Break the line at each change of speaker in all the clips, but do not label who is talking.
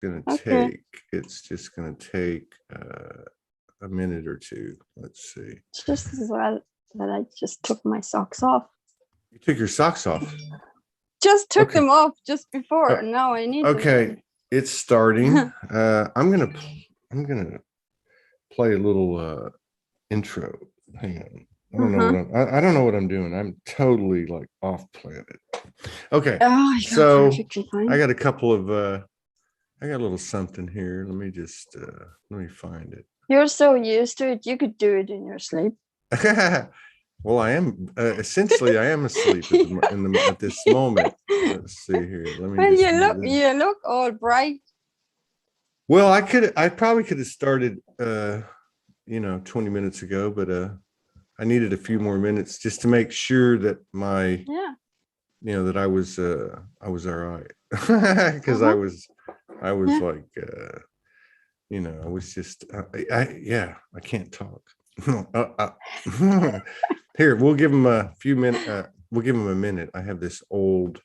gonna
Okay.
take a minute or two. Let's see.
Just as well that I just took my socks off.
You took your socks off.
Just took
Okay.
them off just before. And now I need them.
Okay, it's starting. I'm gonna play a little intro. Hang on. I don't know what I'm doing. I'm totally like off planet. Okay.
Oh,
so
fine.
I got a couple of I got a little something here. Let me just let me find it.
You're so used to it, you could do it in your sleep.
Well, I am essentially I am asleep at this moment. Let's see here. Let me.
Well, you look all bright.
Well, I probably could have started 20 minutes ago, but I needed a few more minutes just to make sure that that I was all right. Because I was like I was just I can't talk. Here, we'll give him a few minutes. We'll give him a minute. I have this old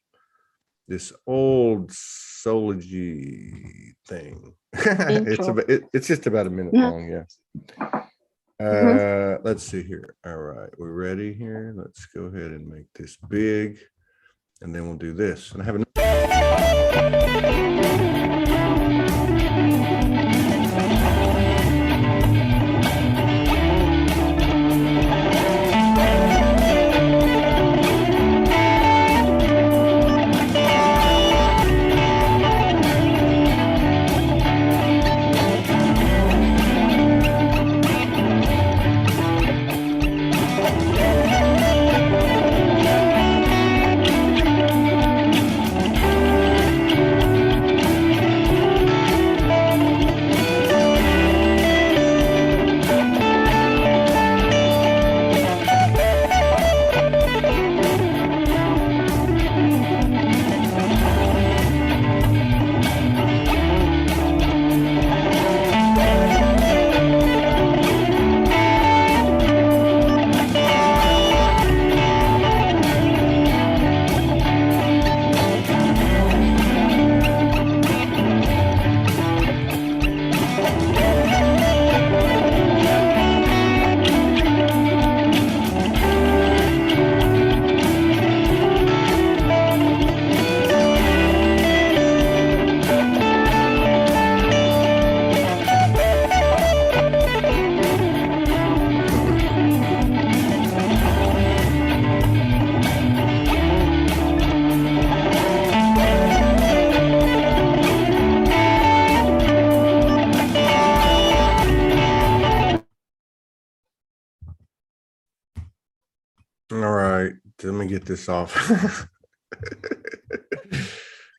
Soulogy thing. It's just about a minute long. Yeah. Let's see here. All right, we're ready here. Let's go ahead and make this big, and then we'll do this. And I have let me get this off.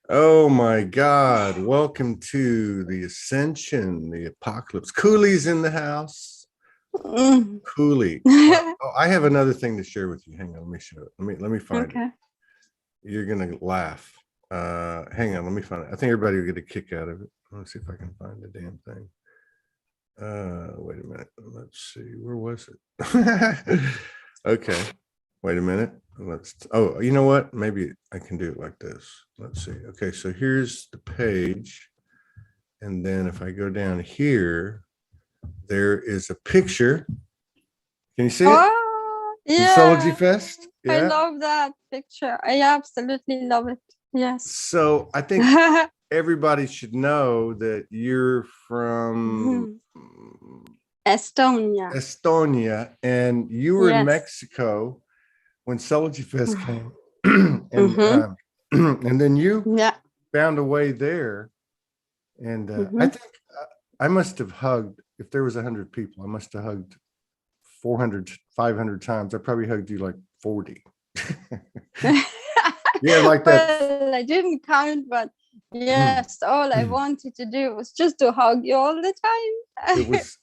Oh my God. Welcome to the ascension, the apocalypse. Külli's in the house. Külli. Oh, I have another thing to share with you. Hang on, let me show it. Let me find it. You're gonna laugh. Hang on, let me find it. I think everybody will get a kick out of it. Let's see if I can find the damn thing. Wait a minute. Let's see. Where was it? Okay. Wait a minute. Oh, you know what? Maybe I can do it like this. Let's see. Okay, so here's the page. And then if I go down here, there is a picture. Can you see it?
Oh, yeah.
Soulogy Fest. Yeah.
I love that picture. I absolutely love it. Yes.
So I think everybody should know that you're from Estonia, and you were in Mexico when Soulogy Fest came, and then you found a way there, and I think I must have hugged. If there was 100 people, I must have hugged 400, 500 times. I probably hugged you like 40. Yeah, like that.
Well, I didn't count, but yes, all I wanted to do was just to hug you all the time.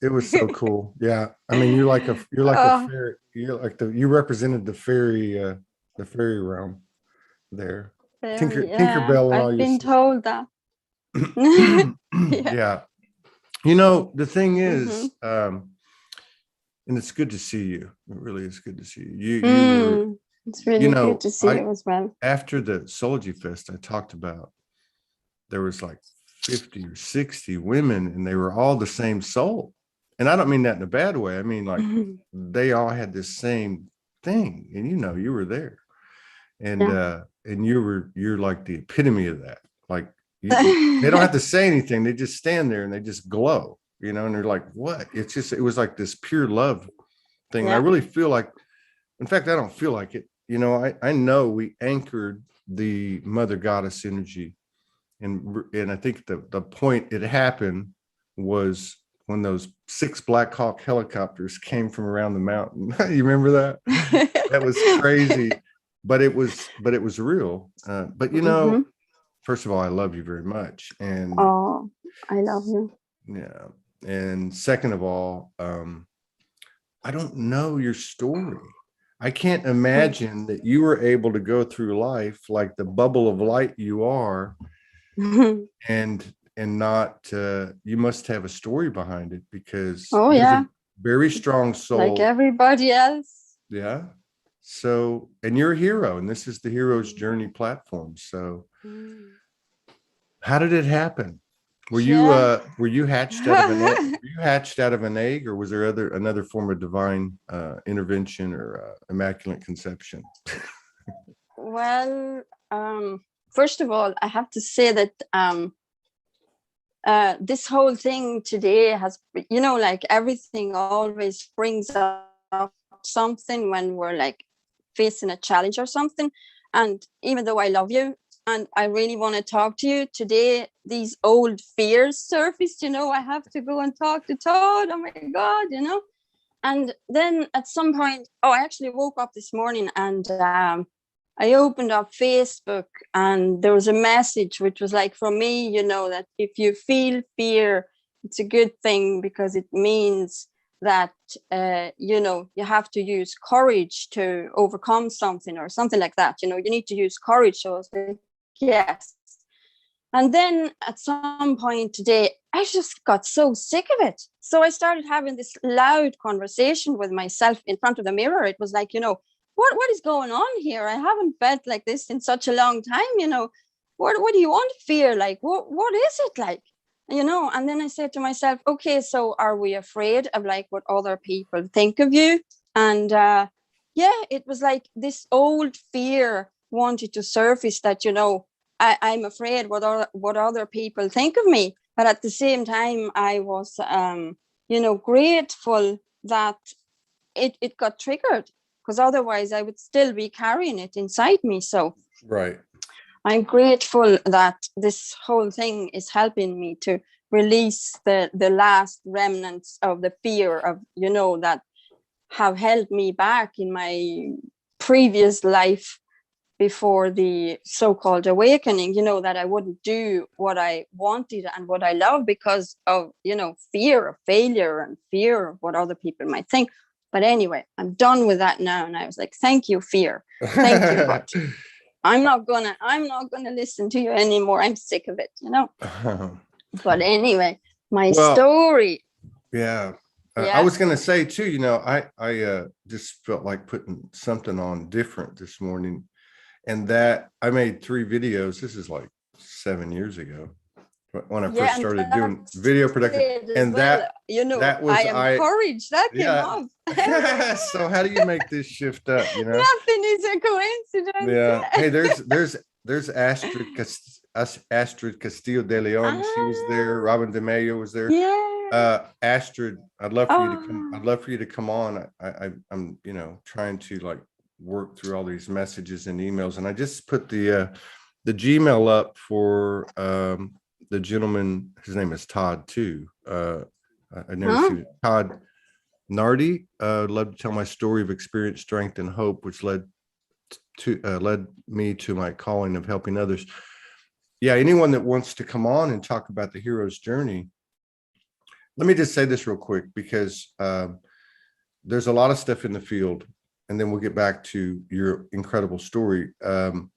It was so cool. Yeah, I mean, you're like a fairy. You represented the fairy realm there. Tinkerbell and all.
I've been told that.
Yeah. You know, the thing is, and it's good to see you. It really is good to see you.
It's really good to see you as well.
After the Soulogy Fest, I talked about there was like 50 or 60 women, and they were all the same soul. And I don't mean that in a bad way. I mean, like, they all had this same thing, and you were there, and you're like the epitome of that. Like, they don't have to say anything; they just stand there and they just glow, and they're like, "What?" It was like this pure love thing. And I really feel like, in fact, I don't feel like it. I know we anchored the Mother Goddess energy, and I think the point it happened was when those 6 Black Hawk helicopters came from around the mountain. You remember that? That was crazy, but it was real. But first of all, I love you very much, and
oh, I love you.
yeah, and second of all, I don't know your story. I can't imagine that you were able to go through life like the bubble of light you are, and not you must have a story behind it, because
there's a
very strong soul,
like everybody else.
Yeah. So, and you're a hero, and this is the Hero's Journey platform. So how did it happen? Were you hatched out of an egg? Were you hatched out of an egg, or was there another form of divine intervention or immaculate conception?
Well, first of all, I have to say that this whole thing today has, like everything always brings up something when we're like facing a challenge or something. And even though I love you and I really want to talk to you today, these old fears surfaced. I have to go and talk to Todd. Oh my God, And then at some point, I actually woke up this morning and I opened up Facebook, and there was a message which was like, from me, that if you feel fear, it's a good thing, because it means that, you have to use courage to overcome something or something like that. You need to use courage. So I was like, yes. And then at some point today, I just got so sick of it. So I started having this loud conversation with myself in front of the mirror. It was like, what is going on here? I haven't felt like this in such a long time. What do you want to fear? Like, what is it like? And then I said to myself, okay, so are we afraid of like what other people think of you? And it was like this old fear wanted to surface, that, I'm afraid what other people think of me. But at the same time, I was, grateful that it got triggered, because otherwise I would still be carrying it inside me. So
right.
I'm grateful that this whole thing is helping me to release the last remnants of the fear of, that have held me back in my previous life before the so-called awakening, that I wouldn't do what I wanted and what I love because of, fear of failure and fear of what other people might think. But anyway, I'm done with that now. And I was like, thank you, fear. Thank you. But I'm not gonna listen to you anymore. I'm sick of it, But anyway, my story.
Yeah. I was going to say too, I just felt like putting something on different this morning, and that I made 3 videos. This is like 7 years ago when I first started doing video production, and that was
I am courage that came up.
So how do you make this shift up?
Nothing is a coincidence.
Yeah. Hey, there's Astrid Castillo de Leon. She was there. Robin de Mayo was there.
Yeah.
Astrid, I'd love for you to come. I'd love for you to come on. I'm trying to like work through all these messages and emails, and I just put the Gmail up for the gentleman. His name is Todd too. I never seen it. Todd Nardi. I'd love to tell my story of experience, strength, and hope, which led me to my calling of helping others. Yeah, anyone that wants to come on and talk about the hero's journey. Let me just say this real quick, because there's a lot of stuff in the field, and then we'll get back to your incredible story. And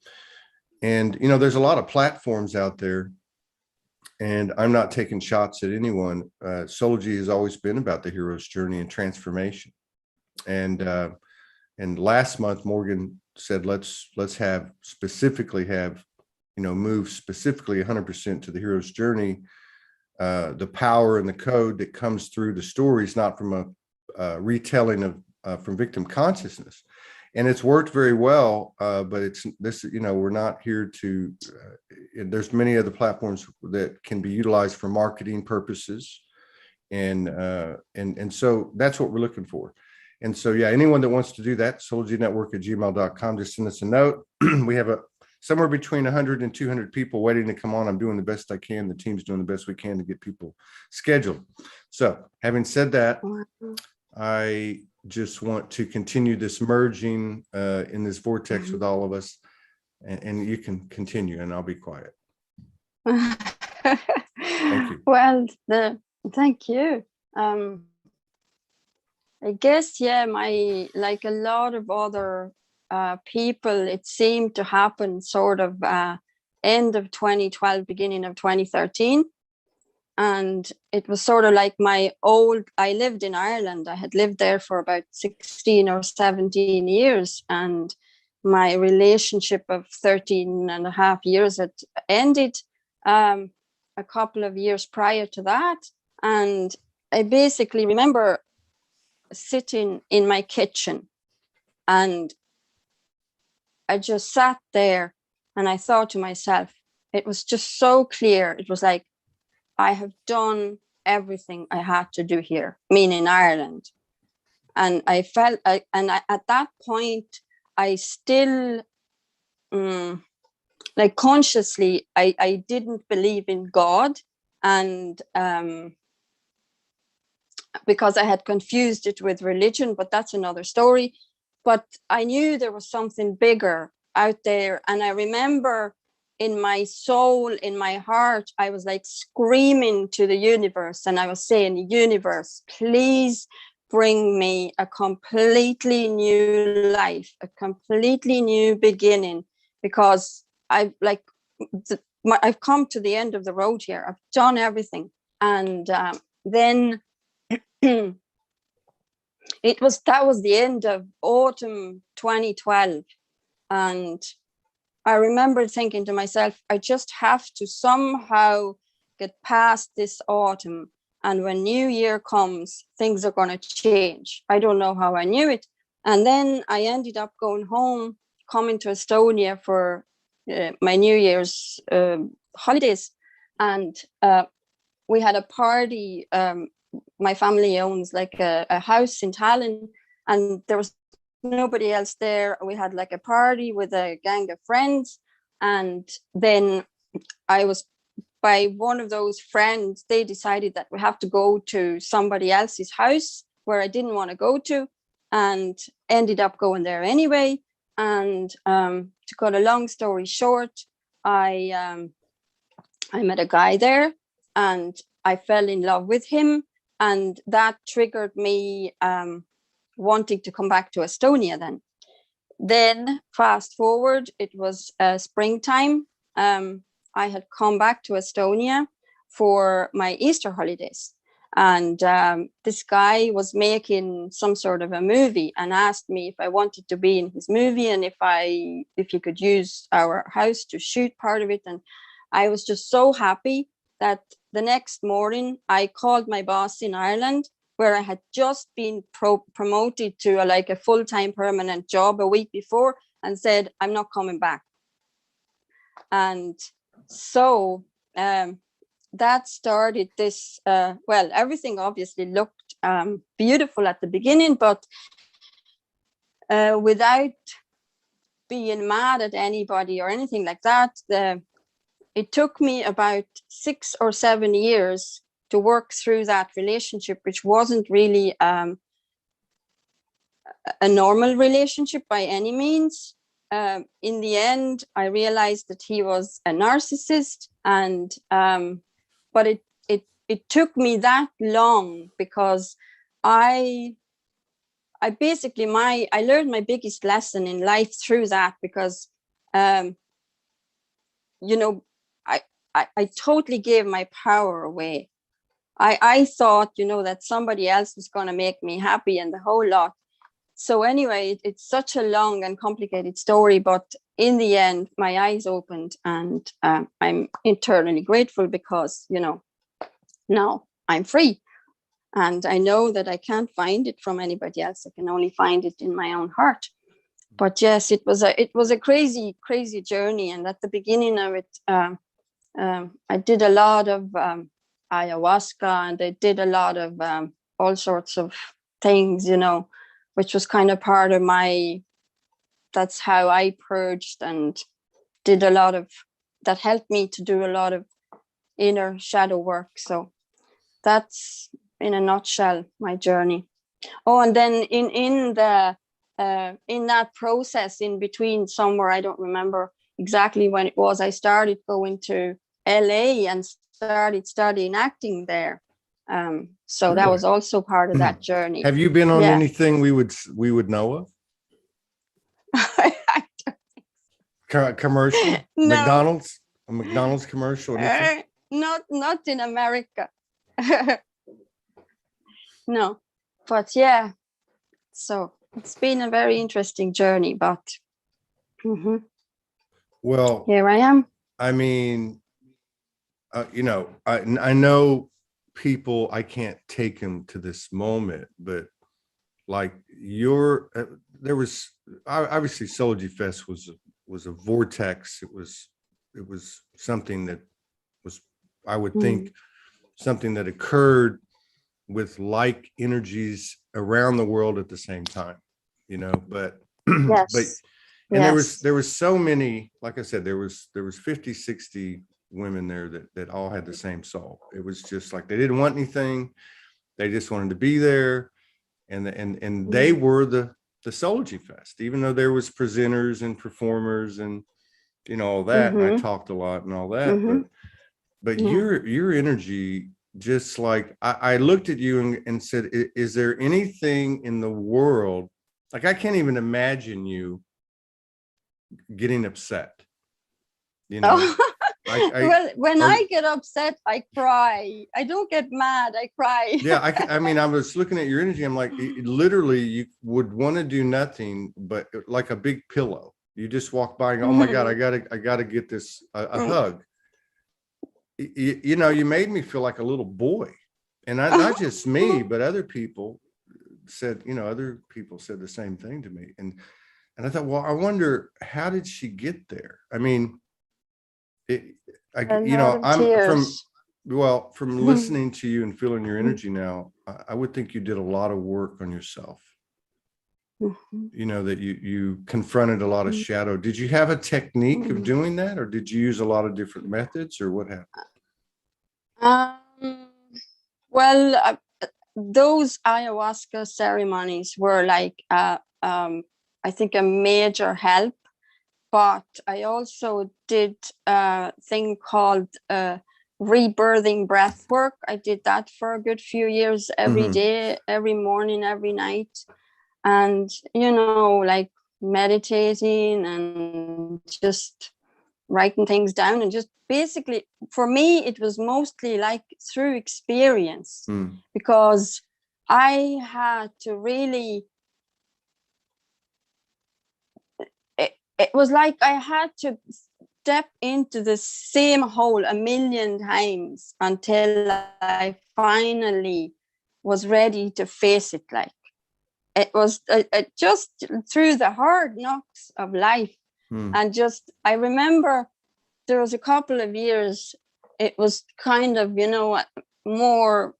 there's a lot of platforms out there, and I'm not taking shots at anyone. Soulogy has always been about the hero's journey and transformation. And last month, Morgan said, let's specifically have move specifically 100% to the hero's journey, the power and the code that comes through the stories, not from a retelling of from victim consciousness. And it's worked very well, but it's this, we're not here to, there's many other platforms that can be utilized for marketing purposes. And so that's what we're looking for. And so, yeah, anyone that wants to do that, soulogynetwork@gmail.com, just send us a note. We have somewhere between 100 and 200 people waiting to come on. I'm doing the best I can. The team's doing the best we can to get people scheduled. So having said that, I just want to continue this merging in this vortex with all of us, and you can continue, and I'll be quiet. Thank you.
Well, thank you. I guess, yeah, like a lot of other people, it seemed to happen sort of end of 2012, beginning of 2013. And it was sort of like I lived in Ireland. I had lived there for about 16 or 17 years. And my relationship of 13 and a half years had ended a couple of years prior to that. And I basically remember sitting in my kitchen, and I just sat there and I thought to myself, it was just so clear. It was like, I have done everything I had to do here, meaning Ireland. And I felt, at that point, I still, like consciously, I didn't believe in God. And because I had confused it with religion, but that's another story. But I knew there was something bigger out there. And I remember in my soul, in my heart, I was like screaming to the universe, and I was saying, universe, please bring me a completely new life, a completely new beginning, because I've come to the end of the road here. I've done everything. And then that was the end of autumn 2012. And I remember thinking to myself, I just have to somehow get past this autumn. And when New Year comes, things are going to change. I don't know how I knew it. And then I ended up going home, coming to Estonia for my New Year's holidays. And we had a party. My family owns like a house in Tallinn, and there was nobody else there. We had like a party with a gang of friends, and then I was by one of those friends. They decided that we have to go to somebody else's house where I didn't want to go to, and ended up going there anyway. And to cut a long story short, I met a guy there, and I fell in love with him, and that triggered me wanting to come back to Estonia then fast forward, it was springtime. I had come back to Estonia for my Easter holidays, and this guy was making some sort of a movie and asked me if I wanted to be in his movie, and if he could use our house to shoot part of it. And I was just so happy that the next morning I called my boss in Ireland, where I had just been promoted to a full-time permanent job a week before, and said, I'm not coming back. And so that started this, everything obviously looked beautiful at the beginning, but without being mad at anybody or anything like that, it took me about 6 or 7 years to work through that relationship, which wasn't really a normal relationship by any means. In the end, I realized that he was a narcissist, and but it took me that long because I learned my biggest lesson in life through that, because I totally gave my power away. I thought, that somebody else was going to make me happy and the whole lot. So anyway, it's such a long and complicated story, but in the end, my eyes opened, and I'm eternally grateful because, you know, now I'm free. And I know that I can't find it from anybody else. I can only find it in my own heart. But yes, it was a crazy, crazy journey. And at the beginning of it, I did a lot of ayahuasca, and I did a lot of all sorts of things, you know, which was kind of part of that's how I purged and did a lot of, that helped me to do a lot of inner shadow work. So that's, in a nutshell, my journey. Oh, and then in that process, in between, somewhere, I don't remember exactly when it was, I started going to LA and started studying acting there. So that was also part of that journey.
Have you been on anything we would know of? Commercial? No. McDonald's? A McDonald's commercial?
Not in America. No, but yeah, so it's been a very interesting journey, but
well,
here I am.
I mean, you know, I know people, I can't take them to this moment, but like there was obviously Soulogy Fest was a vortex. It was something that was, I would think, something that occurred with like energies around the world at the same time, you know, but
yes.
And there was so many, like I said, there was 50, 60 women there that all had the same soul. It was just like, they didn't want anything. They just wanted to be there. And they were the Soulogy Fest, even though there was presenters and performers and, you know, all that. And I talked a lot and all that, but your energy, just like I looked at you and said, is there anything in the world, like I can't even imagine you getting upset, you know?
Well, when I get upset, I cry. I don't get mad, I cry.
Yeah, I mean, I was looking at your energy. I'm like, literally, you would want to do nothing but like a big pillow. You just walk by and go, oh my God, I gotta get this a hug. You know, you made me feel like a little boy, and not just me, but other people said, you know, other people said the same thing to me, and I thought, well, I wonder, how did she get there? I mean, you know, from listening to you and feeling your energy now, I would think you did a lot of work on yourself. You know, that you confronted a lot of shadow. Did you have a technique of doing that, or did you use a lot of different methods, or what happened?
Well, those ayahuasca ceremonies were like, I think, a major help. But I also did a thing called rebirthing breath work. I did that for a good few years, every day, every morning, every night. And, you know, like meditating and just writing things down, and just basically, for me, it was mostly like through experience, because I had to really, it was like I had to step into the same hole a million times until I finally was ready to face it. Like, it was just through the hard knocks of life. And just, I remember there was a couple of years, it was kind of, you know, more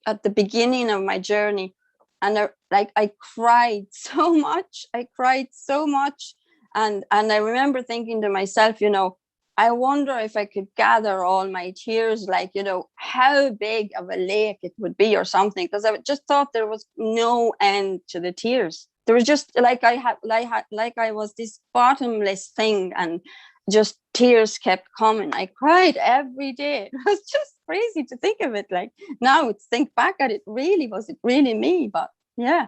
at the beginning of my journey. And I cried so much. And I remember thinking to myself, you know, I wonder if I could gather all my tears, like, you know, how big of a lake it would be or something. Because I just thought there was no end to the tears. There was just like I was this bottomless thing, and just tears kept coming. I cried every day. It was just crazy to think of it. Like, now think back at it, really, was it really me? But yeah.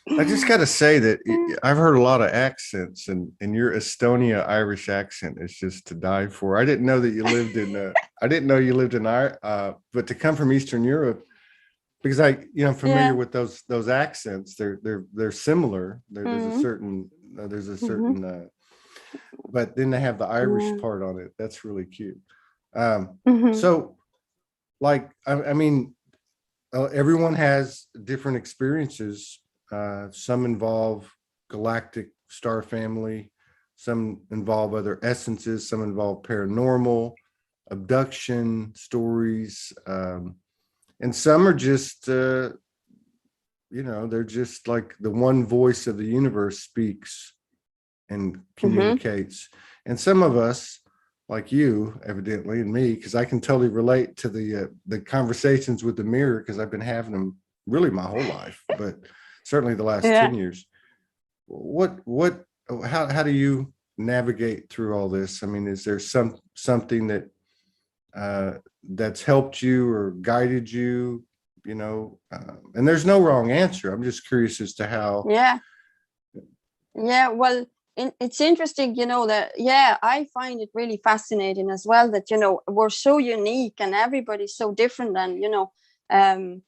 I just got to say that I've heard a lot of accents, and your Estonia Irish accent is just to die for. I didn't know that you lived in I didn't know you lived in Ireland, but to come from Eastern Europe, because I'm familiar
Yeah.
with those accents. They're similar. There's a
Mm-hmm.
certain
Mm-hmm.
but then they have the Irish
Yeah.
part on it. That's really cute.
Mm-hmm.
So like, I mean, everyone has different experiences. Some involve galactic star family, some involve other essences, some involve paranormal, abduction stories, and some are just, they're just like the one voice of the universe speaks and
Mm-hmm.
communicates. And some of us, like you, evidently, and me, because I can totally relate to the conversations with the mirror, because I've been having them really my whole life, but certainly the last
Yeah.
10 years. How do you navigate through all this? I mean, is there something that that's helped you or guided you? And there's no wrong answer. I'm just curious as to how.
Yeah. Yeah. Well, it's interesting, that, yeah, I find it really fascinating as well that, we're so unique and everybody's so different. And, um,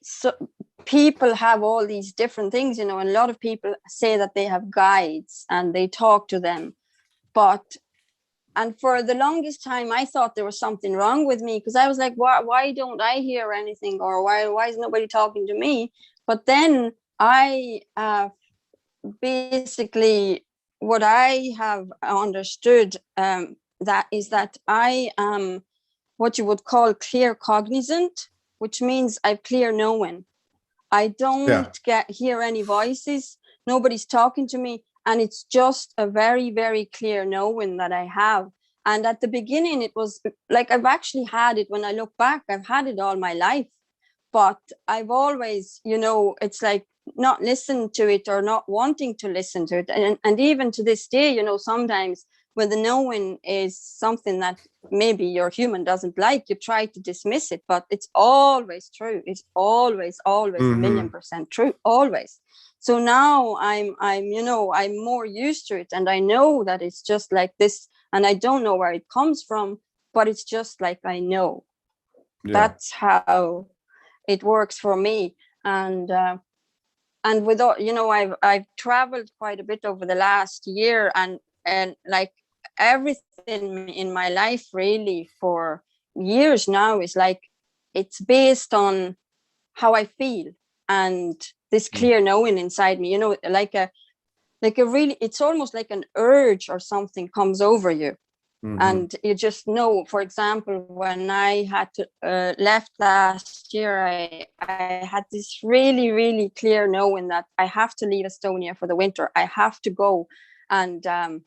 so people have all these different things, and a lot of people say that they have guides and they talk to them. And for the longest time, I thought there was something wrong with me, because I was like, why don't I hear anything? Or why is nobody talking to me? But then I basically, what I have understood, that is that I am what you would call clear cognizant, which means I've clear knowing. I
Yeah.
don't hear any voices. Nobody's talking to me. And it's just a very, very clear knowing that I have. And at the beginning, it was like, I've actually had it. When I look back, I've had it all my life. But I've always, it's like not listened to it or not wanting to listen to it. And even to this day, sometimes when the knowing is something that maybe your human doesn't like, you try to dismiss it, but it's always true. It's always a million percent true, always. So now I'm more used to it, and I know that it's just like this, and I don't know where it comes from, but it's just like, I know.
Yeah.
That's how it works for me. And with all, I've traveled quite a bit over the last year, and like everything in my life really for years now is like, it's based on how I feel and this clear knowing inside me, like a really, it's almost like an urge or something comes over you. And you just know, for example, when I had to left last year, I had this really, really clear knowing that I have to leave Estonia for the winter. I have to go. And I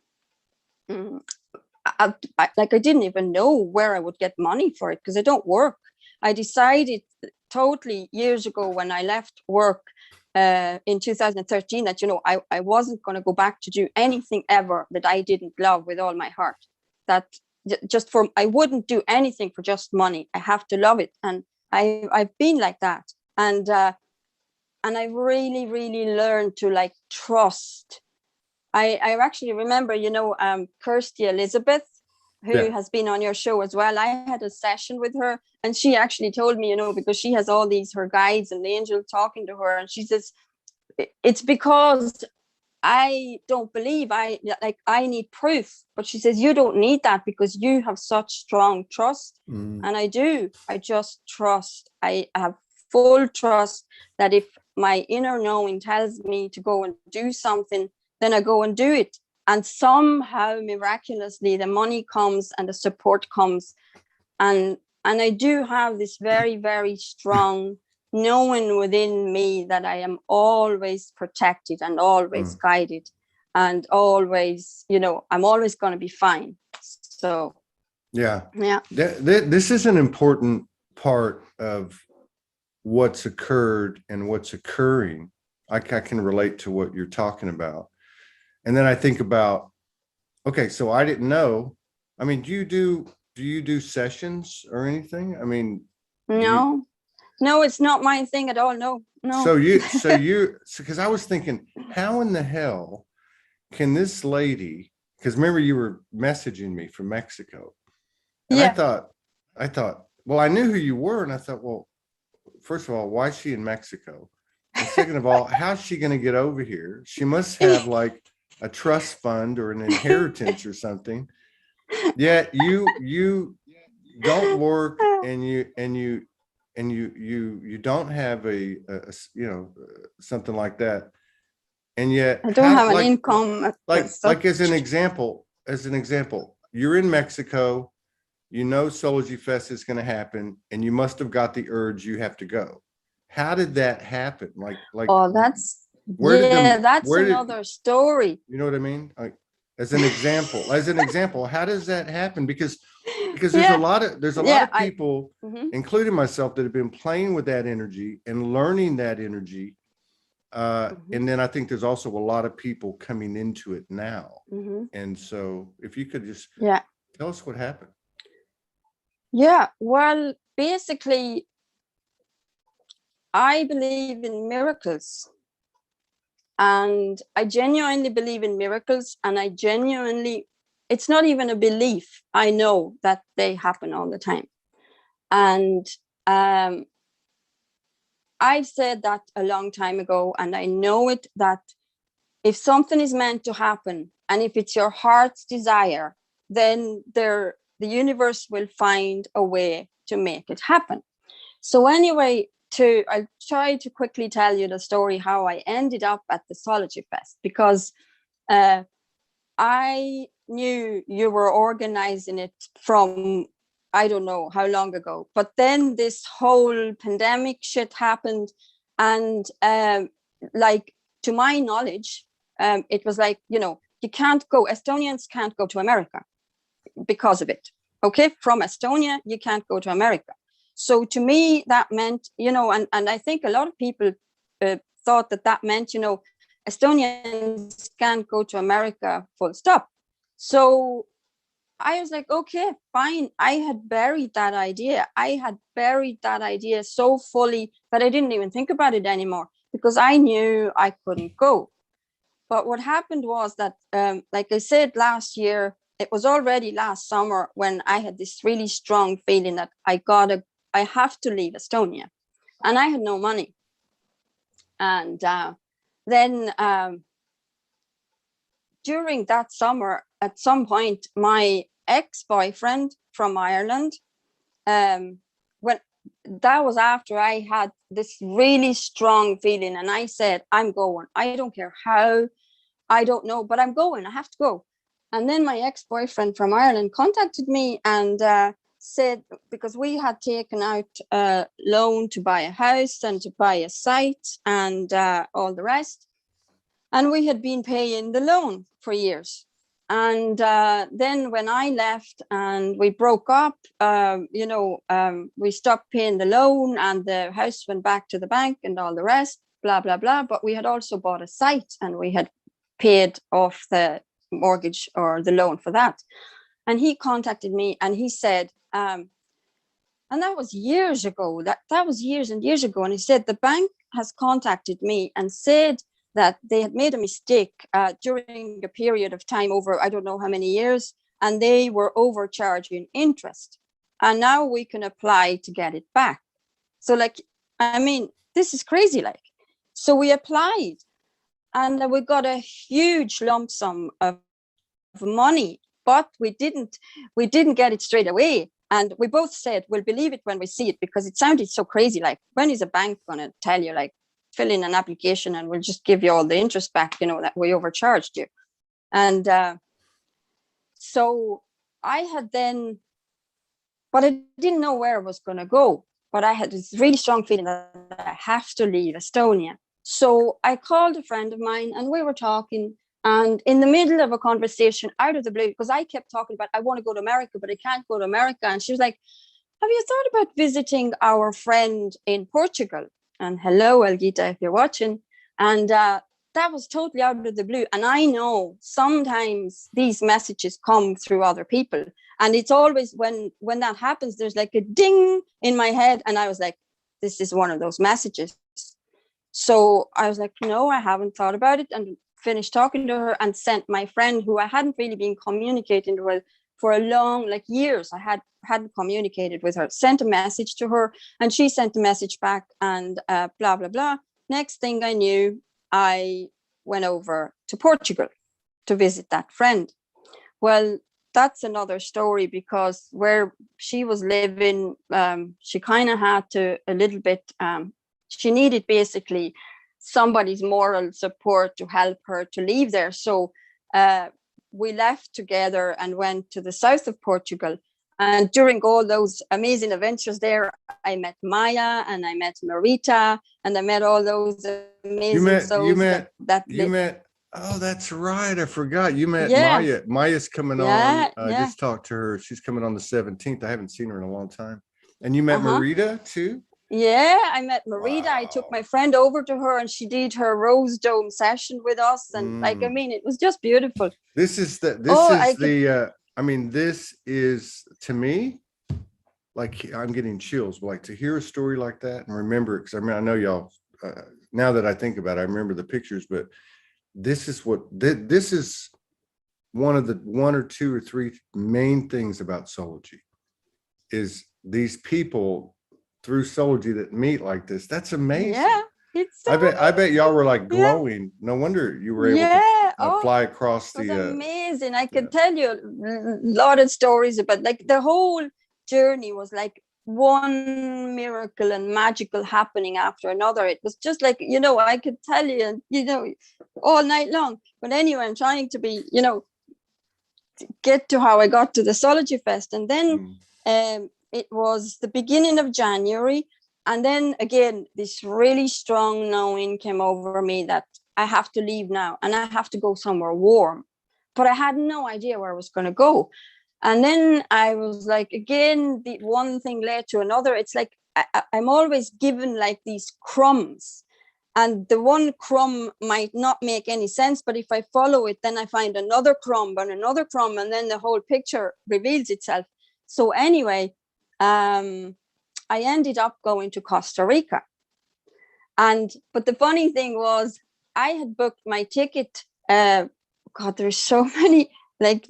didn't even know where I would get money for it, because I don't work. I decided totally years ago when I left work in 2013 that, I wasn't going to go back to do anything ever that I didn't love with all my heart. That I wouldn't do anything for just money. I have to love it. And I've been like that. And I really, really learned to like trust. I actually remember, Kirsty Elizabeth, who has been on your show as well. I had a session with her, and she actually told me, because she has all these, her guides and the angel talking to her. And she says, it's because I don't believe, I need proof. But she says, you don't need that, because you have such strong trust. And I do. I just trust. I have full trust that if my inner knowing tells me to go and do something, then I go and do it. And somehow, miraculously, the money comes and the support comes. And I do have this very, very strong knowing within me that I am always protected and always guided, and always, I'm always going to be fine. So
yeah.
This
is an important part of what's occurred and what's occurring. I can relate to what you're talking about. And then I think about, okay, so I didn't know. I mean, do you do sessions or anything? I mean,
no, it's not my thing at all. No.
So because I was thinking, how in the hell can this lady, because remember you were messaging me from Mexico, and I thought, well, I knew who you were, and I thought, well, first of all, why is she in Mexico? And second of all, how's she going to get over here? She must have like a trust fund or an inheritance or something. Yet you don't work, and you don't have a something like that. And yet,
I don't have an income.
Like as an example, you're in Mexico, Soulogy Fest is going to happen, and you must have got the urge you have to go. How did that happen?
Oh, that's another story.
You know what I mean? Like, as an example, how does that happen? Because there's a lot of people, including myself, that have been playing with that energy and learning that energy. And then I think there's also a lot of people coming into it now. And so if you could just tell us what happened.
Yeah, well, basically, I believe in miracles. And I genuinely believe in miracles. And it's not even a belief. I know that they happen all the time. And I've said that a long time ago, and I know it, that if something is meant to happen, and if it's your heart's desire, then the universe will find a way to make it happen. So anyway, I'll try to quickly tell you the story how I ended up at the Soulogy Fest, because I knew you were organizing it from I don't know how long ago, but then this whole pandemic shit happened, and like, to my knowledge, it was like, Estonians can't go to America because of it. Okay, from Estonia you can't go to America. So to me that meant, and I think a lot of people thought that meant, Estonians can't go to America, full stop. So I was like, okay, fine. I had buried that idea. So fully that I didn't even think about it anymore, because I knew I couldn't go. But what happened was that, like I said, last year, it was already last summer when I had this really strong feeling that I have to leave Estonia, and I had no money. And then during that summer, at some point, my ex-boyfriend from Ireland, when that was after I had this really strong feeling, and I said, I'm going. I don't care how, I don't know, but I'm going. I have to go. And then my ex-boyfriend from Ireland contacted me and said, because we had taken out a loan to buy a house and to buy a site and all the rest, and we had been paying the loan for years. And then when I left and we broke up, we stopped paying the loan and the house went back to the bank and all the rest, blah, blah, blah. But we had also bought a site and we had paid off the mortgage or the loan for that. And he contacted me and he said, and that was years ago, that was years and years ago. And he said, the bank has contacted me and said that they had made a mistake during a period of time over, I don't know how many years, and they were overcharging interest. And now we can apply to get it back. So this is crazy. So we applied and we got a huge lump sum of money, but we didn't get it straight away. And we both said, we'll believe it when we see it, because it sounded so crazy. Like, when is a bank going to tell you, fill in an application and we'll just give you all the interest back, that we overcharged you. And so I had then, but I didn't know where I was going to go. But I had this really strong feeling that I have to leave Estonia. So I called a friend of mine and we were talking. And in the middle of a conversation, out of the blue, because I kept talking about, I want to go to America, but I can't go to America. And she was like, have you thought about visiting our friend in Portugal? And hello, Elgita, if you're watching. And that was totally out of the blue. And I know sometimes these messages come through other people. And it's always when that happens, there's like a ding in my head. And I was like, this is one of those messages. So I was like, no, I haven't thought about it. And finished talking to her and sent my friend, who I hadn't really been communicating with, for a long, like years. I hadn't communicated with her, sent a message to her, and she sent a message back, and blah, blah, blah. Next thing I knew, I went over to Portugal to visit that friend. Well, that's another story, because where she was living, she kind of had to a little bit, she needed basically somebody's moral support to help her to leave there. So we left together and went to the south of Portugal. And during all those amazing adventures there, I met Maya and I met Marita and I met all those amazing souls.
You met. Oh, that's right. I forgot. You met
Yeah.
Maya. Maya's coming on. I just talked to her. She's coming on the 17th. I haven't seen her in a long time. And you met Marita too?
Yeah, I met Marita.
Wow.
I took my friend over to her and she did her Rose Dome session with us. And like, I mean, it was just beautiful.
This is to me, like, I'm getting chills, but like to hear a story like that and remember, because I mean, I know y'all, now that I think about it, I remember the pictures, but this is one of the 1 or 2 or 3 main things about Soulogy is these people through Soulogy that meet like this. That's amazing.
Yeah, it's so
I bet y'all were like glowing. No wonder you were able to fly across the.
It was amazing. I can tell you a lot of stories about, like, the whole journey was like one miracle and magical happening after another. It was just like, you know, I could tell you, you know, all night long. But anyway, I'm trying to be, you know, get to how I got to the Soulogy Fest. And then it was the beginning of January. And then again, this really strong knowing came over me that I have to leave now and I have to go somewhere warm. But I had no idea where I was going to go. And then I was like, again, the one thing led to another. It's like I'm always given like these crumbs. And the one crumb might not make any sense, but if I follow it, then I find another crumb and another crumb, and then the whole picture reveals itself. So anyway, I ended up going to Costa Rica. But the funny thing was, I had booked my ticket. God, there's so many like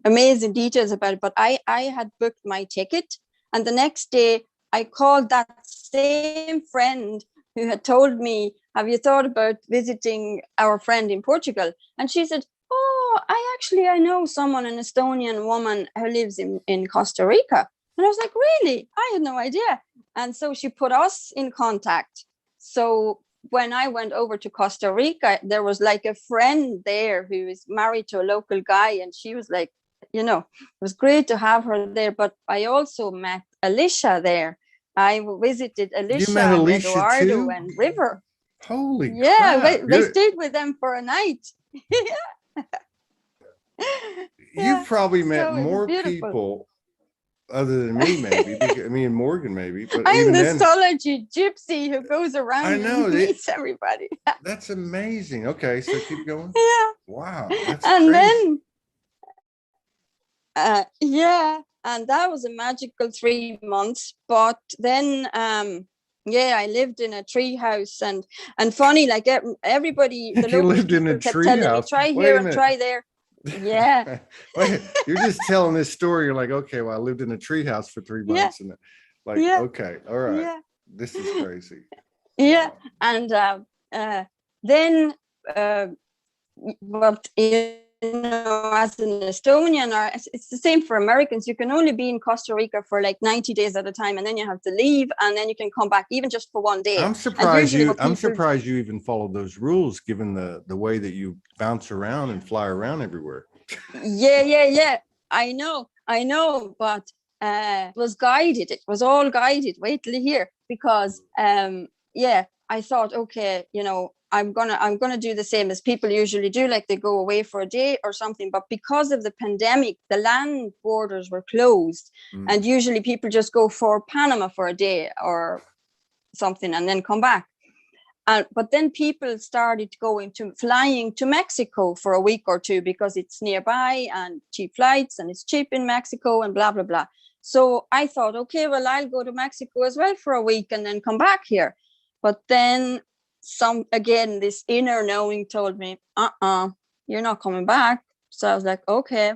amazing details about it, but I had booked my ticket, and the next day I called that same friend who had told me, have you thought about visiting our friend in Portugal? And she said, oh, I know someone, an Estonian woman who lives in Costa Rica. And I was like, really? I had no idea. And so she put us in contact. So when I went over to Costa Rica, there was like a friend there who is married to a local guy. And she was like, you know, it was great to have her there. But I also met Alicia there. I visited Alicia, and Eduardo
too?
And River.
Holy crap.
They stayed with them for a night.
You've probably met more people other than me, maybe. Me and Morgan, maybe. But
I'm the Soulogy gypsy who goes around and meets everybody.
That's amazing. Okay, so keep going.
Yeah.
Wow. That's
and
crazy.
Then, and that was a magical 3 months. But then, I lived in a tree house, and funny, like everybody, the
you lived in a tree house.
Try here and try there. Yeah.
You're just telling this story. You're like, okay, well, I lived in a tree house for 3 months, and like, okay, all right, this is crazy.
Yeah, and then, but you know, as an Estonian, or it's the same for Americans, you can only be in Costa Rica for like 90 days at a time, and then you have to leave, and then you can come back even just for 1 day.
I'm surprised you even followed those rules, given the way that you bounce around and fly around everywhere.
Yeah. I know, but it was guided. It was all guided. Wait till you hear, because I thought, okay, you know, I'm gonna do the same as people usually do, like they go away for a day or something. But because of the pandemic, the land borders were closed, and usually people just go for Panama for a day or something and then come back. But then people started flying to Mexico for a week or two because it's nearby and cheap flights and it's cheap in Mexico and blah blah blah. So I thought, okay, well, I'll go to Mexico as well for a week and then come back here. But then this inner knowing told me, you're not coming back. So I was like, okay.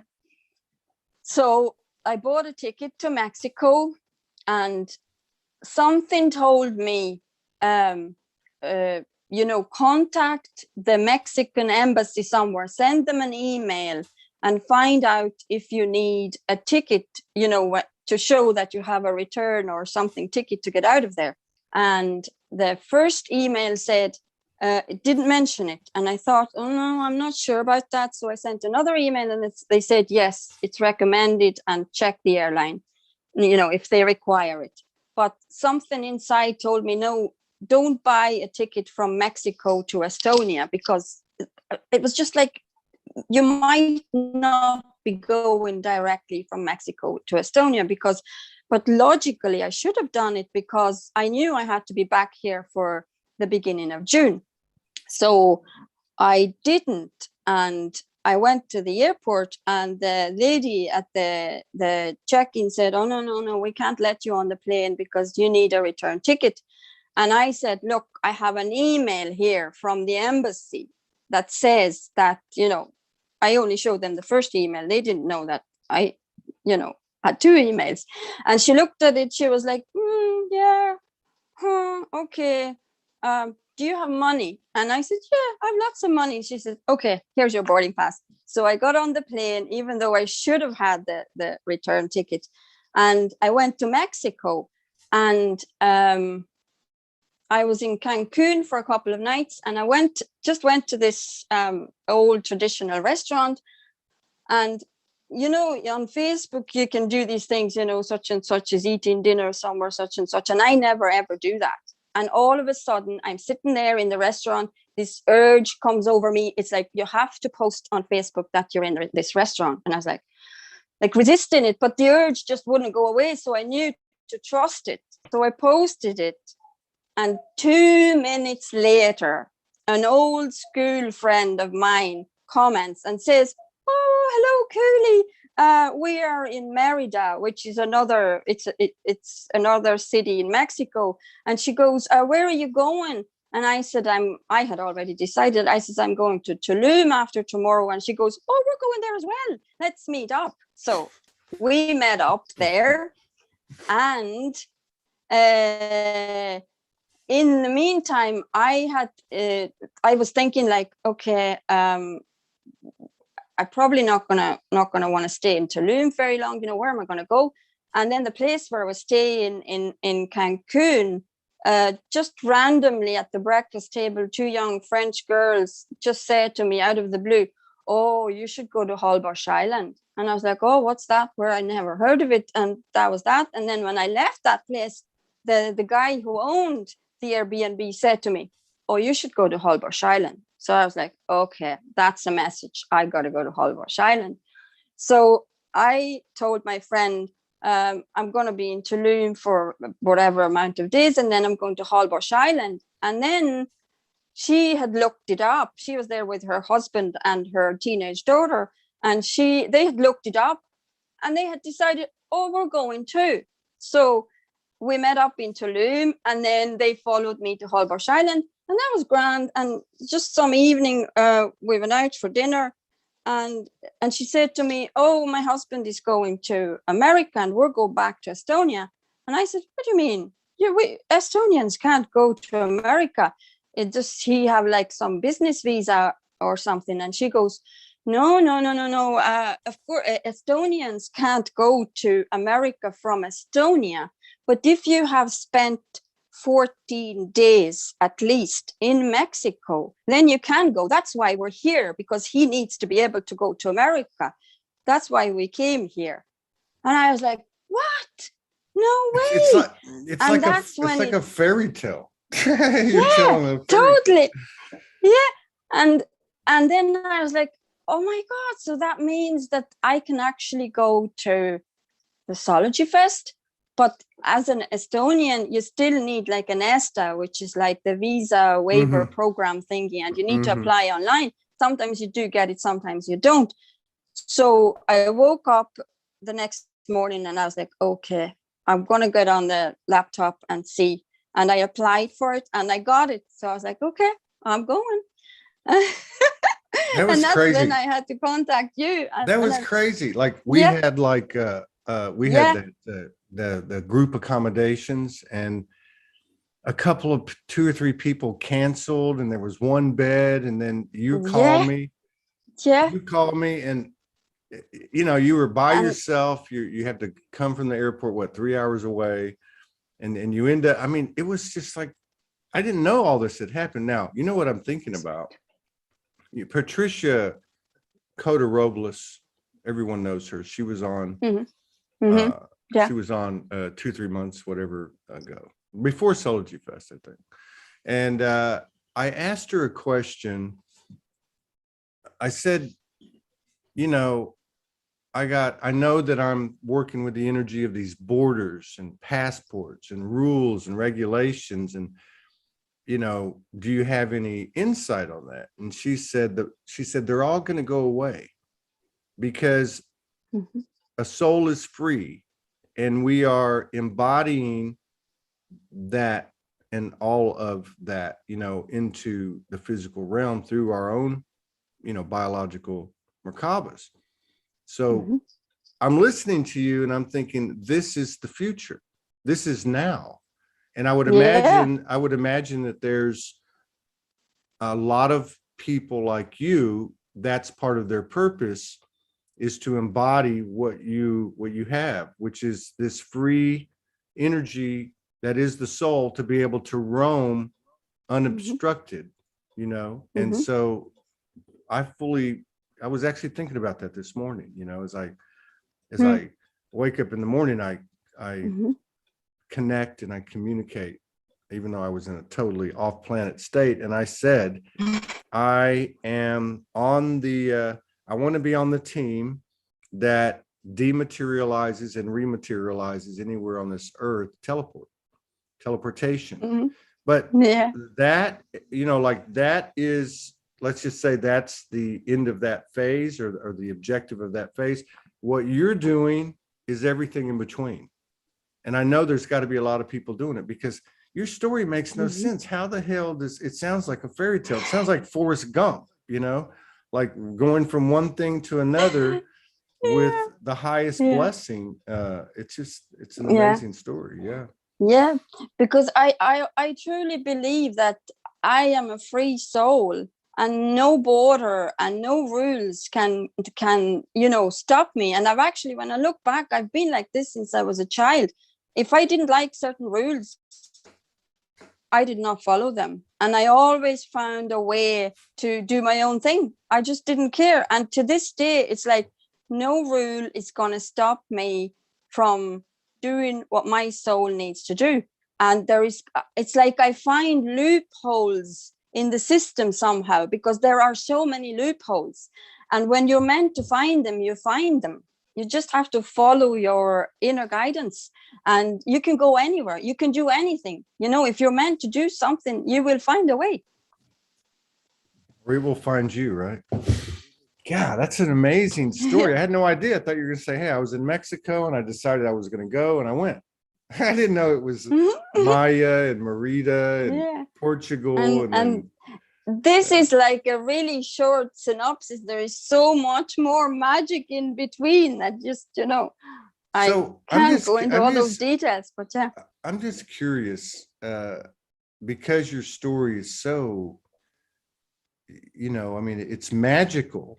So I bought a ticket to Mexico, and something told me, contact the Mexican embassy somewhere, send them an email and find out if you need a ticket, to show that you have a return or something ticket to get out of there. And the first email said, it didn't mention it. And I thought, oh no, I'm not sure about that. So I sent another email, and they said, yes, it's recommended, and check the airline, if they require it. But something inside told me, no, don't buy a ticket from Mexico to Estonia, because it was just like, you might not be going directly from Mexico to Estonia, but logically I should have done it, because I knew I had to be back here for the beginning of June. So I didn't. And I went to the airport, and the lady at the check-in said, oh, no, we can't let you on the plane because you need a return ticket. And I said, look, I have an email here from the embassy that says that, I only showed them the first email. They didn't know that I, had two emails. And she looked at it. She was like, yeah, okay. Do you have money? And I said, yeah, I have lots of money. She said, okay, here's your boarding pass. So I got on the plane, even though I should have had the return ticket. And I went to Mexico, and I was in Cancun for a couple of nights, and I just went to this old traditional restaurant. And, on Facebook, you can do these things, such and such is eating dinner somewhere, such and such. And I never, ever do that. And all of a sudden, I'm sitting there in the restaurant. This urge comes over me. It's like, you have to post on Facebook that you're in this restaurant. And I was like resisting it, but the urge just wouldn't go away. So I knew to trust it. So I posted it. And 2 minutes later, an old school friend of mine comments and says, oh, hello, Külli. We are in Merida, which is another city in Mexico. And she goes, where are you going? And I said, I had already decided. I said, I'm going to Tulum after tomorrow. And she goes, oh, we're going there as well. Let's meet up. So we met up there. And in the meantime, I was thinking like, okay, I'm probably not gonna want to stay in Tulum very long. Where am I gonna go? And then the place where I was staying in Cancun, just randomly at the breakfast table, 2 young French girls just said to me out of the blue, oh, you should go to Holbox Island. And I was like, oh, what's that? Where I never heard of it. And that was that. And then when I left that place, the guy who owned the Airbnb said to me, oh, you should go to Holbox Island. So I was like, okay, that's a message. I got to go to Holbox Island. So I told my friend, I'm going to be in Tulum for whatever amount of days, and then I'm going to Holbox Island. And then she had looked it up. She was there with her husband and her teenage daughter, and they had looked it up, and they had decided, oh, we're going too. So we met up in Tulum, and then they followed me to Holbox Island. And that was grand. And just some evening, we went out for dinner, and she said to me, oh, my husband is going to America and we'll go back to Estonia. And I said, what do you mean? Estonians can't go to America. He have like some business visa or something. And she goes, no. Of course, Estonians can't go to America from Estonia. But if you have spent 14 days at least in Mexico, then you can go. That's why we're here, because he needs to be able to go to America. That's why we came here. And I was like, what? No way.
It's like a fairy tale.
Yeah, totally. Yeah. And then I was like, oh my God, so that means that I can actually go to the Soulogy Fest. But as an Estonian, you still need like an ESTA, which is like the visa waiver program thingy, and you need to apply online. Sometimes you do get it, sometimes you don't. So I woke up the next morning and I was like, okay, I'm going to get on the laptop and see. And I applied for it and I got it. So I was like, okay, I'm going.
That was
And that's
crazy.
when I had to contact you.
That was crazy. Like we had like we had the group accommodations, and a couple of 2 or 3 people canceled, and there was one bed, and then you called me.
Yeah.
You called me, and you know, you were by
And
yourself. You had to come from the airport, what, 3 hours away, and you end up, I mean, it was just like, I didn't know all this had happened. Now, you know what I'm thinking about? Patricia Coda Robles, everyone knows her. She was on she was on 2-3 months, whatever ago, before Soulogy Fest, I think. And I asked her a question. I said, you know, I know that I'm working with the energy of these borders and passports and rules and regulations, and you know, do you have any insight on that? And she said they're all going to go away, because a soul is free, and we are embodying that and all of that, you know, into the physical realm through our own, you know, biological Merkabas. So I'm listening to you and I'm thinking, this is the future. This is now. And I would imagine that there's a lot of people like you, that's part of their purpose, is to embody what you have, which is this free energy that is the soul, to be able to roam unobstructed, you know. And so I was actually thinking about that this morning, you know, as I wake up in the morning, I connect and I communicate, even though I was in a totally off-planet state. And I said, I am on the I want to be on the team that dematerializes and rematerializes anywhere on this earth, teleportation. But that, you know, like that is, let's just say that's the end of that phase, or the objective of that phase. What you're doing is everything in between. And I know there's got to be a lot of people doing it, because your story makes no sense. How the hell does it sounds like a fairy tale? It sounds like Forrest Gump, you know, like going from one thing to another with the highest blessing. It's an amazing story.
Yeah, because I truly believe that I am a free soul, and no border and no rules can you know, stop me. And I've actually, when I look back, I've been like this since I was a child. If I didn't like certain rules, I did not follow them, and I always found a way to do my own thing. I just didn't care. And to this day, it's like no rule is going to stop me from doing what my soul needs to do. And it's like I find loopholes in the system somehow, because there are so many loopholes. And when you're meant to find them, you find them. You just have to follow your inner guidance, and you can go anywhere. You can do anything. You know, if you're meant to do something, you will find a way.
We will find you, right? God, that's an amazing story. I had no idea. I thought you were going to say, hey, I was in Mexico and I decided I was going to go, and I went. I didn't know it was Maya and Merida and Portugal.
And this is like a really short synopsis. There is so much more magic in between that just, you know, I can't go into all those details, but yeah.
I'm just curious, because your story is so, you know, I mean, it's magical.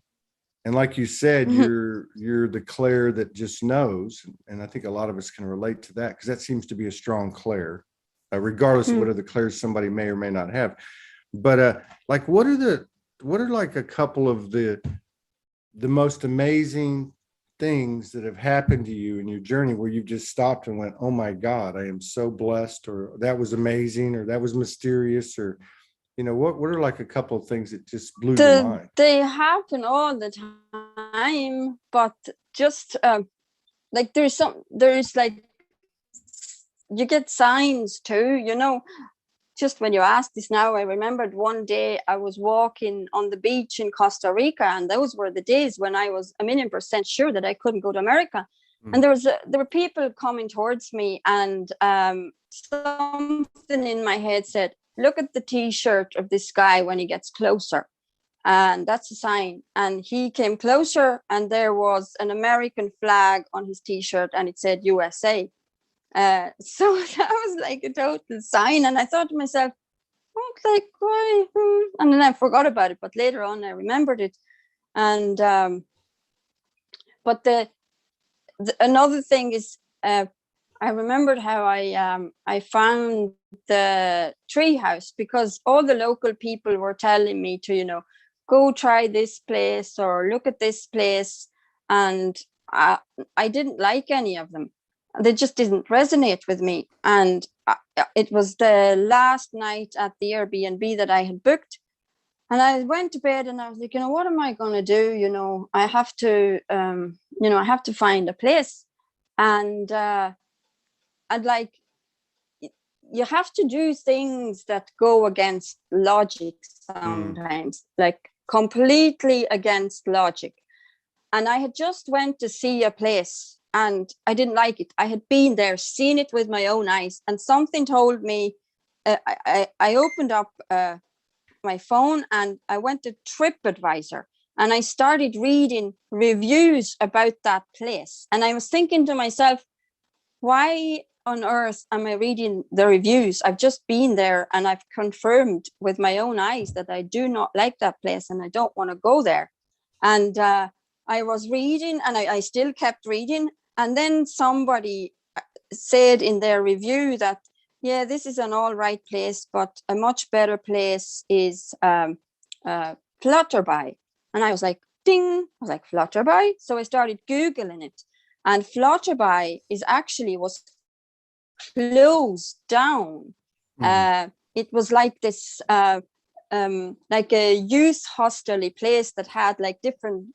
And like you said, you're the Claire that just knows. And I think a lot of us can relate to that, because that seems to be a strong Claire, regardless of what other Clairs somebody may or may not have. But like, what are like a couple of the most amazing things that have happened to you in your journey, where you've just stopped and went, oh my God, I am so blessed, or that was amazing, or that was mysterious, or, you know, what are like a couple of things that just blew your mind?
They happen all the time, but just like there's like, you get signs too, you know. Just when you asked this now, I remembered one day I was walking on the beach in Costa Rica, and those were the days when I was 1,000,000% sure that I couldn't go to America. And there were people coming towards me, and something in my head said, look at the t-shirt of this guy when he gets closer. and that's a sign. And he came closer, and there was an American flag on his t-shirt, and it said USA. So that was like a total sign. And I thought to myself, oh, like, why? And then I forgot about it, but later on I remembered it. And but the another thing is, I remembered how I found the tree house, because all the local people were telling me to, you know, go try this place or look at this place, and I didn't like any of them. They just didn't resonate with me. And it was the last night at the Airbnb that I had booked, and I went to bed and I was like, you know, what am I going to do? You know, I have to, you know, I have to find a place. And I'd like, you have to do things that go against logic sometimes, like completely against logic. And I had just went to see a place and I didn't like it. I had been there, seen it with my own eyes, and something told me, I opened up my phone and I went to TripAdvisor and I started reading reviews about that place. And I was thinking to myself, why on earth am I reading the reviews? I've just been there and I've confirmed with my own eyes that I do not like that place and I don't want to go there. And I was reading and I still kept reading. And then somebody said in their review that, yeah, this is an all right place, but a much better place is Flutterby. And I was like, ding, I was like, Flutterby? So I started Googling it. And Flutterby was closed down. It was like this, like a youth hostelry place that had like different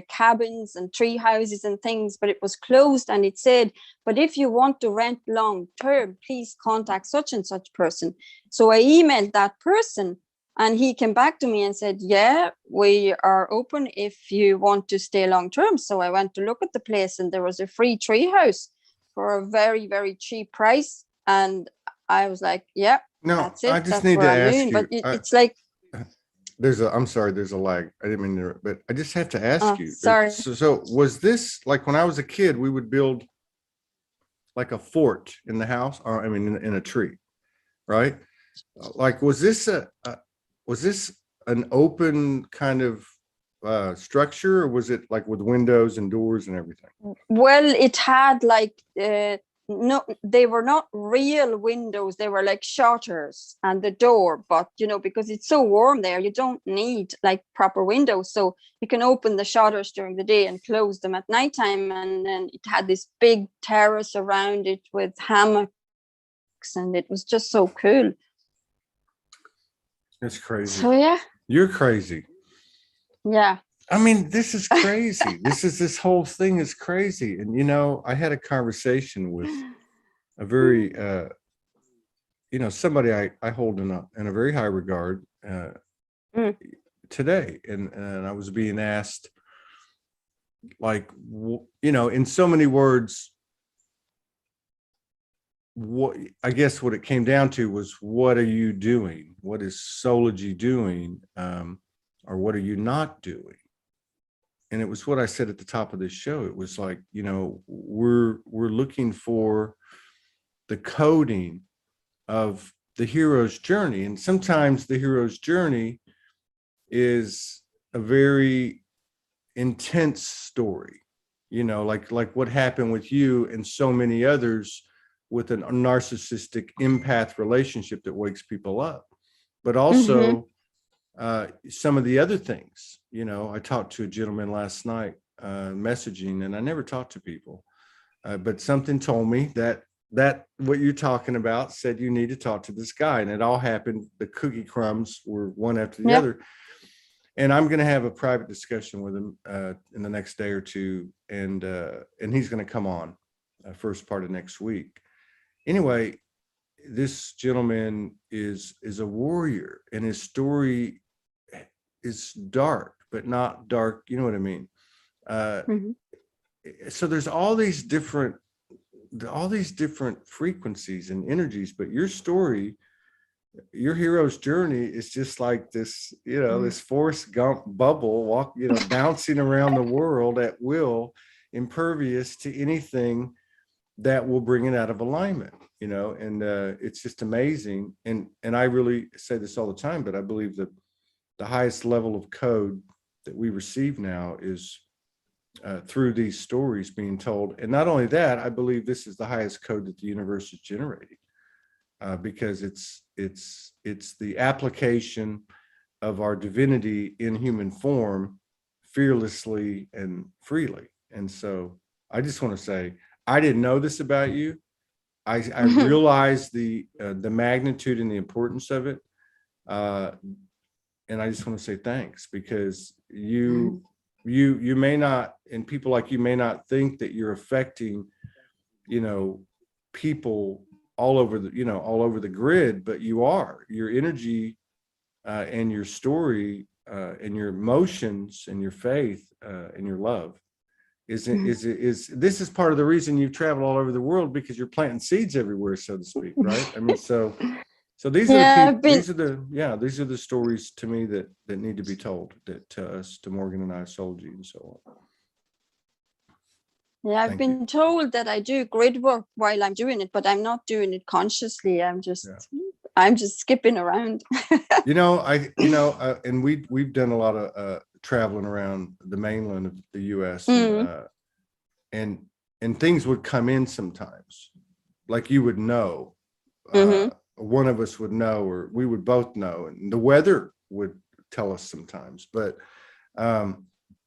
cabins and tree houses and things, but it was closed. And it said, but if you want to rent long term, please contact such and such person. So I emailed that person and he came back to me and said, yeah, we are open if you want to stay long term. So I went to look at the place and there was a free tree house for a very, very cheap price. And I was like, yeah,
No,
that's it.
I just
That's
need to
where I'm
ask
doing.
you.
But it's like,
I'm sorry, there's a lag. I didn't mean to, but I just have to ask you.
Sorry.
So was this like when I was a kid, we would build like a fort in the house, or I mean, in a tree, right? Like, was this an open kind of structure, or was it like with windows and doors and everything?
Well, it had like no, they were not real windows. They were like shutters and the door. But you know, because it's so warm there, you don't need like proper windows. So you can open the shutters during the day and close them at nighttime. And then it had this big terrace around it with hammocks, and it was just so cool.
It's crazy.
So yeah,
you're crazy.
Yeah.
I mean, this is crazy. This whole thing is crazy. And, you know, I had a conversation with a very, somebody I hold in a very high regard today. And I was being asked, like, in so many words, what I guess what it came down to was, what are you doing? What is Soulogy doing? Or what are you not doing? And it was what I said at the top of this show. It was like, we're looking for the coding of the hero's journey. And sometimes the hero's journey is a very intense story, like what happened with you and so many others with a narcissistic empath relationship that wakes people up. But also some of the other things, I talked to a gentleman last night, messaging, and I never talk to people, but something told me that what you're talking about said you need to talk to this guy, and it all happened. The cookie crumbs were one after the other. And I'm going to have a private discussion with him in the next day or two, and he's going to come on first part of next week. Anyway, this gentleman is a warrior, and his story is dark, but not dark. You know what I mean? So there's all these different frequencies and energies, but your story your hero's journey is just like this, this Forrest Gump bubble bouncing around the world at will, impervious to anything that will bring it out of alignment, and it's just amazing. And I really say this all the time, but I believe that the highest level of code that we receive now is through these stories being told. And not only that, I believe this is the highest code that the universe is generating, because it's the application of our divinity in human form fearlessly and freely. And so I just want to say, I didn't know this about you. I realized the magnitude and the importance of it. And I just want to say thanks, because you may not, and people like you may not think that you're affecting, people all over the grid, but you are. Your energy and your story and your emotions and your faith and your love is this is part of the reason you travel all over the world, because you're planting seeds everywhere, so to speak, right? I mean, so these are the stories to me that need to be told, that to us, to Morgan and I, Soulogy, and so on.
Yeah, I've been told that I do great work while I'm doing it, but I'm not doing it consciously. I'm just skipping around.
And we've done a lot of traveling around the mainland of the U.S. And things would come in sometimes, like you would know, one of us would know, or we would both know, and the weather would tell us sometimes. But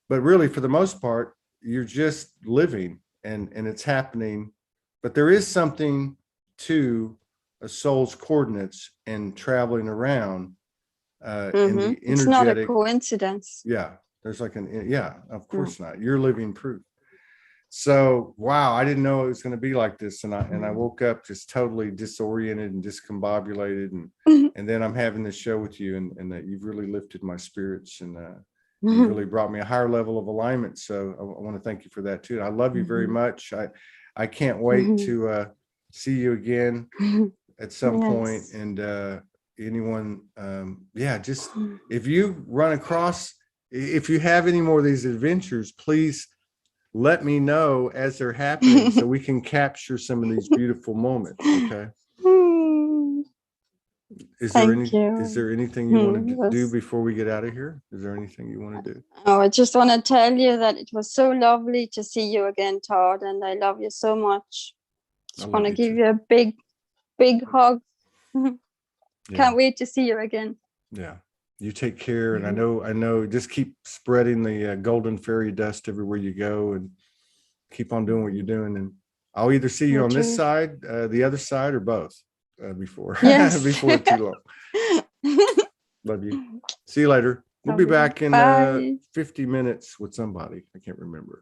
really, for the most part, you're just living and it's happening. But there is something to a soul's coordinates and traveling around in the energetic.
It's not a coincidence.
Yeah, there's like of course not. You're living proof. So wow, I didn't know it was going to be like this, and I woke up just totally disoriented and discombobulated, and then I'm having this show with you, and that you've really lifted my spirits, and you really brought me a higher level of alignment. So I want to thank you for that too. I love you very much. I can't wait to see you again at some point. And anyone, just if you run across, if you have any more of these adventures, please let me know as they're happening so we can capture some of these beautiful moments. Okay. Is there anything you want to do before we get out of here? Is there anything you want to do?
Oh, I just want to tell you that it was so lovely to see you again, Todd, and I love you so much. Just want to give you a big hug. Can't wait to see you again.
Yeah. You take care, and I know. Just keep spreading the golden fairy dust everywhere you go, and keep on doing what you're doing. And I'll either see you on this side, the other side, or both before before too long. Love you. See you later. We'll be back in 50 minutes with somebody. I can't remember.